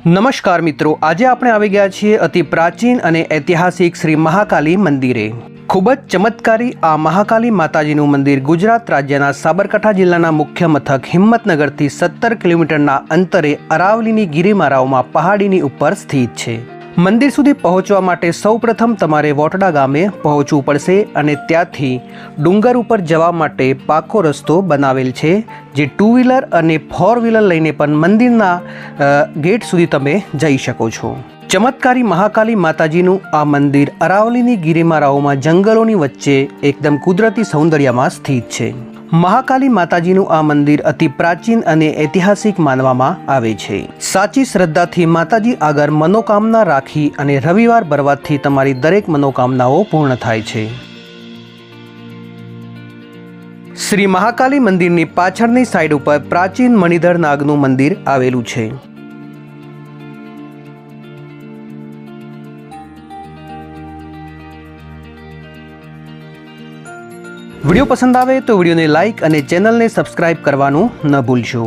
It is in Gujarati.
નમસ્કાર મિત્રો, આજે આપણે આવી ગયા છીએ અતિ પ્રાચીન અને ઐતિહાસિક શ્રી મહાકાલી મંદિરે। ખૂબ જ ચમત્કારી આ મહાકાલી માતાજીનું મંદિર ગુજરાત રાજ્યના સાબરકાંઠા જિલ્લાના મુખ્ય મથક હિંમતનગરથી 17 કિલોમીટરના અંતરે અરાવલીની ગિરિમાળાઓમાં પહાડીની ઉપર સ્થિત છે। મંદિર સુધી પહોંચવા માટે સૌપ્રથમ તમારે વોટડા ગામે પહોંચવું પડશે અને ત્યાંથી ડુંગર ઉપર જવા માટે પાકો રસ્તો બનાવેલ છે, જે 2 વ્હીલર અને 4 વ્હીલર લઈને પણ મંદિરના ગેટ સુધી તમે જઈ શકો છો। ચમત્કારી મહાકાલી માતાજીનું આ મંદિર અરાવલીની ગિરિમાળાઓમાં જંગલોની વચ્ચે એકદમ કુદરતી સૌંદર્યમાં સ્થિત છે। મહાકાલી માતાજીનું આ મંદિર અતિ પ્રાચીન અને ઐતિહાસિક માનવામાં આવે છે। સાચી શ્રદ્ધાથી માતાજી આગળ મનોકામના રાખી અને રવિવાર ભરવાથી તમારી દરેક મનોકામનાઓ પૂર્ણ થાય છે। શ્રી મહાકાલી મંદિરની પાછળની સાઈડ ઉપર પ્રાચીન મણિધર નાગનું મંદિર આવેલું છે। વિડીયો પસંદ આવે તો વિડીયોને લાઇક અને ચેનલને સબસ્ક્રાઇબ કરવાનું ન ભૂલશો।